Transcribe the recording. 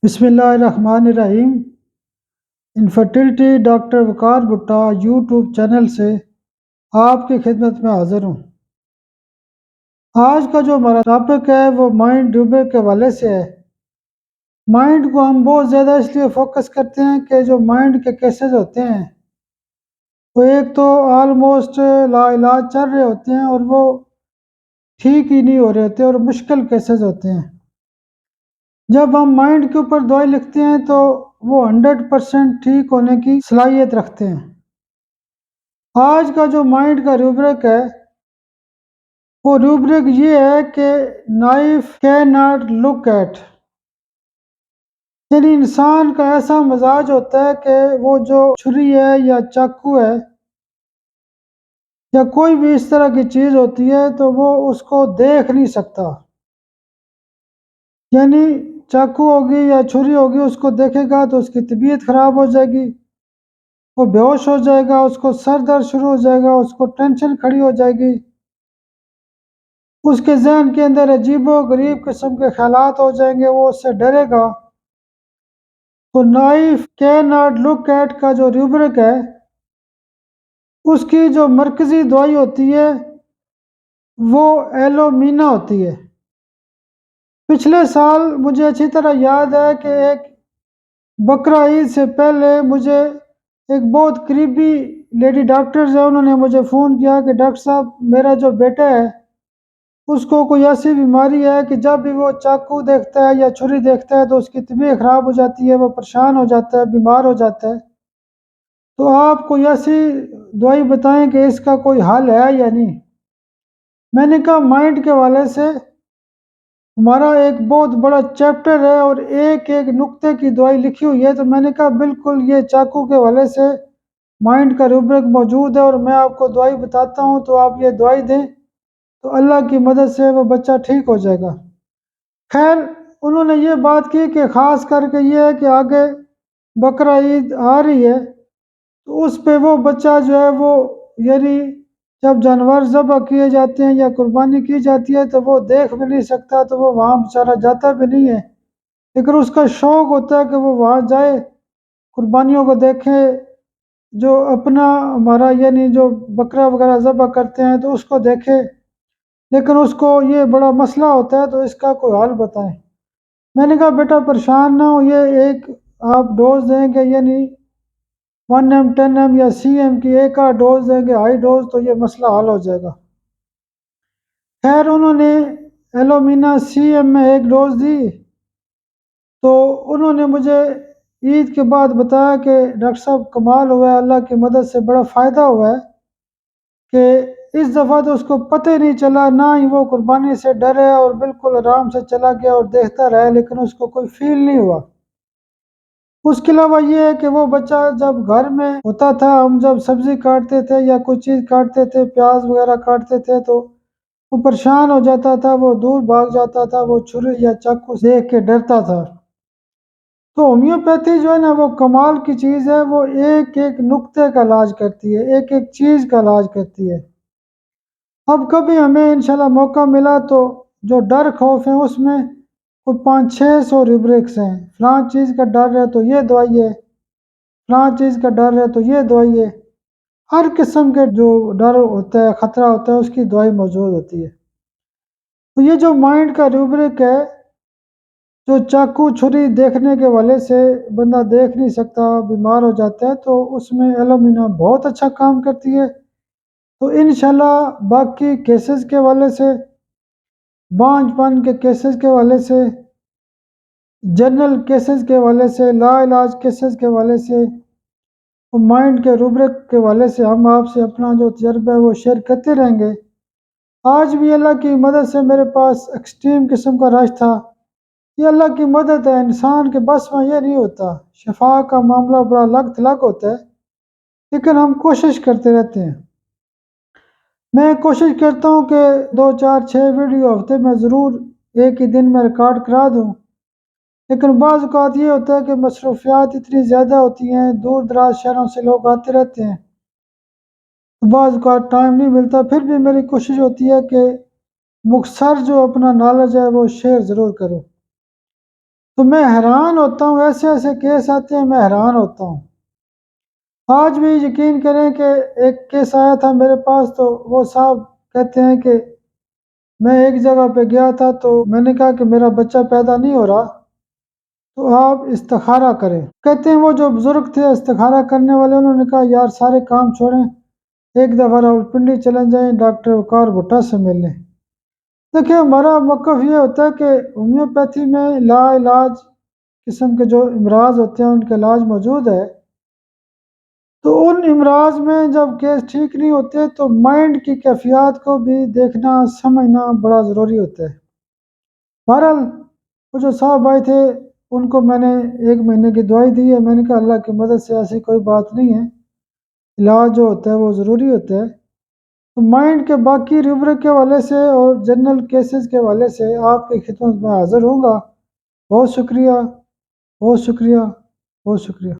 بسم اللہ الرحمن الرحیم۔ انفرٹیلٹی ڈاکٹر وقار بھٹا یوٹیوب چینل سے آپ کی خدمت میں حاضر ہوں۔ آج کا جو ہمارا ٹاپک ہے وہ مائنڈ ریوبر کے حوالے سے ہے۔ مائنڈ کو ہم بہت زیادہ اس لیے فوکس کرتے ہیں کہ جو مائنڈ کے کیسز ہوتے ہیں وہ ایک تو آلموسٹ لا علاج چل رہے ہوتے ہیں اور وہ ٹھیک ہی نہیں ہو رہے ہوتے اور مشکل کیسز ہوتے ہیں۔ جب ہم مائنڈ کے اوپر دوائی لکھتے ہیں تو وہ 100% ٹھیک ہونے کی صلاحیت رکھتے ہیں۔ آج کا جو مائنڈ کا روبرک ہے وہ روبرک یہ ہے کہ knife can not look at, یعنی انسان کا ایسا مزاج ہوتا ہے کہ وہ جو چھری ہے یا چاقو ہے یا کوئی بھی اس طرح کی چیز ہوتی ہے تو وہ اس کو دیکھ نہیں سکتا، یعنی چاقو ہوگی یا چھری ہوگی اس کو دیکھے گا تو اس کی طبیعت خراب ہو جائے گی، وہ بے ہوش ہو جائے گا، اس کو سر درد شروع ہو جائے گا، اس کو ٹینشن کھڑی ہو جائے گی، اس کے ذہن کے اندر عجیب و غریب قسم کے خیالات ہو جائیں گے، وہ اس سے ڈرے گا۔ تو knife can not look at کا جو روبرک ہے اس کی جو مرکزی دوائی ہوتی ہے وہ ایلومینا ہوتی ہے۔ پچھلے سال مجھے اچھی طرح یاد ہے کہ ایک بقرہ عید سے پہلے مجھے ایک بہت قریبی لیڈی ڈاکٹرز ہیں، انہوں نے مجھے فون کیا کہ ڈاکٹر صاحب میرا جو بیٹا ہے اس کو کوئی ایسی بیماری ہے کہ جب بھی وہ چاقو دیکھتا ہے یا چھری دیکھتا ہے تو اس کی طبیعت خراب ہو جاتی ہے، وہ پریشان ہو جاتا ہے، بیمار ہو جاتا ہے، تو آپ کوئی ایسی دوائی بتائیں کہ اس کا کوئی حل ہے یا نہیں۔ میں نے کہا مائنڈ کے حوالے سے ہمارا ایک بہت بڑا چیپٹر ہے اور ایک ایک نقطے کی دوائی لکھی ہوئی ہے، تو میں نے کہا بالکل یہ چاقو کے حوالے سے مائنڈ کا روبرک موجود ہے اور میں آپ کو دوائی بتاتا ہوں تو آپ یہ دوائی دیں تو اللہ کی مدد سے وہ بچہ ٹھیک ہو جائے گا۔ خیر انہوں نے یہ بات کی کہ خاص کر کے یہ ہے کہ آگے بقرہ عید آ رہی ہے تو اس پہ وہ بچہ جو ہے وہ یعنی جب جانور ذبح کیے جاتے ہیں یا قربانی کی جاتی ہے تو وہ دیکھ بھی نہیں سکتا، تو وہ وہاں بیچارہ جاتا بھی نہیں ہے، لیکن اس کا شوق ہوتا ہے کہ وہ وہاں جائے، قربانیوں کو دیکھے، جو اپنا ہمارا یعنی جو بکرا وغیرہ ذبح کرتے ہیں تو اس کو دیکھے، لیکن اس کو یہ بڑا مسئلہ ہوتا ہے تو اس کا کوئی حل بتائیں۔ میں نے کہا بیٹا پریشان نہ ہو، یہ ایک آپ ڈوز دیں گے یعنی 1 m 10 m یا CM کی ایک آدھ ڈوز دیں گے ہائی ڈوز تو یہ مسئلہ حل ہو جائے گا۔ خیر انہوں نے ایلومینا CM میں ایک ڈوز دی تو انہوں نے مجھے عید کے بعد بتایا کہ ڈاکٹر صاحب کمال ہوا ہے، اللہ کی مدد سے بڑا فائدہ ہوا ہے کہ اس دفعہ تو اس کو پتہ ہی نہیں چلا، نہ ہی وہ قربانی سے ڈرے اور بالکل آرام سے چلا گیا اور دیکھتا رہا، لیکن اس کو کوئی فیل نہیں ہوا۔ اس کے علاوہ یہ ہے کہ وہ بچہ جب گھر میں ہوتا تھا، ہم جب سبزی کاٹتے تھے یا کوئی چیز کاٹتے تھے، پیاز وغیرہ کاٹتے تھے تو وہ پریشان ہو جاتا تھا، وہ دور بھاگ جاتا تھا، وہ چھری یا چاقو دیکھ کے ڈرتا تھا۔ تو ہومیوپیتھی جو ہے نا وہ کمال کی چیز ہے، وہ ایک ایک نقطے کا علاج کرتی ہے، ایک ایک چیز کا علاج کرتی ہے۔ اب کبھی ہمیں انشاءاللہ موقع ملا تو جو ڈر خوف ہے اس میں کوئی 500-600 روبرکس ہیں، فلاں چیز کا ڈر ہے تو یہ دوائی ہے، فلاں چیز کا ڈر ہے تو یہ دوائی ہے، ہر قسم کے جو ڈر ہوتا ہے خطرہ ہوتا ہے اس کی دوائی موجود ہوتی ہے۔ تو یہ جو مائنڈ کا روبرک ہے، جو چاقو چھری دیکھنے کے حوالے سے بندہ دیکھ نہیں سکتا، بیمار ہو جاتا ہے، تو اس میں ایلومینا بہت اچھا کام کرتی ہے۔ تو انشاءاللہ باقی کیسز کے حوالے سے، بانجھ پن کے کیسز کے حوالے سے، جنرل کیسز کے حوالے سے، لا علاج کیسز کے حوالے سے، مائنڈ کے روبرک کے حوالے سے ہم آپ سے اپنا جو تجربہ ہے وہ شیئر کرتے رہیں گے۔ آج بھی اللہ کی مدد سے میرے پاس ایکسٹریم قسم کا رش تھا، یہ اللہ کی مدد ہے، انسان کے بس میں یہ نہیں ہوتا، شفا کا معاملہ بڑا الگ تھلگ ہوتا ہے، لیکن ہم کوشش کرتے رہتے ہیں۔ میں کوشش کرتا ہوں کہ 2 4 6 ویڈیو ہفتے میں ضرور ایک ہی دن میں ریکارڈ کرا دوں، لیکن بعض اوقات یہ ہوتا ہے کہ مصروفیات اتنی زیادہ ہوتی ہیں، دور دراز شہروں سے لوگ آتے رہتے ہیں، تو بعض اوقات ٹائم نہیں ملتا، پھر بھی میری کوشش ہوتی ہے کہ مختصر جو اپنا نالج ہے وہ شیئر ضرور کروں۔ تو میں حیران ہوتا ہوں، ایسے ایسے کیس آتے ہیں، میں حیران ہوتا ہوں۔ آج بھی یقین کریں کہ ایک کیس آیا تھا میرے پاس، تو وہ صاحب کہتے ہیں کہ میں ایک جگہ پہ گیا تھا، تو میں نے کہا کہ میرا بچہ پیدا نہیں ہو رہا، تو آپ استخارہ کریں۔ کہتے ہیں وہ جو بزرگ تھے استخارہ کرنے والے، انہوں نے کہا یار سارے کام چھوڑیں، ایک دفعہ راولپنڈی چلے جائیں، ڈاکٹر وقار بھٹا سے مل لیں۔ دیکھیں ہمارا موقف یہ ہوتا ہے کہ ہومیوپیتھی میں لا علاج قسم کے جو امراض ہوتے ہیں ان کے علاج موجود ہے، تو ان امراض میں جب کیس ٹھیک نہیں ہوتے تو مائنڈ کی کیفیات کو بھی دیکھنا سمجھنا بڑا ضروری ہوتا ہے۔ بہرحال وہ جو صاحب آئے تھے ان کو میں نے 1 مہینے کی دوائی دی ہے، میں نے کہا اللہ کی مدد سے ایسی کوئی بات نہیں ہے، علاج جو ہوتا ہے وہ ضروری ہوتا ہے۔ تو مائنڈ کے باقی روبرک کے حوالے سے اور جنرل کیسز کے حوالے سے آپ کی خدمت میں حاضر ہوں گا۔ بہت شکریہ، بہت شکریہ، بہت شکریہ۔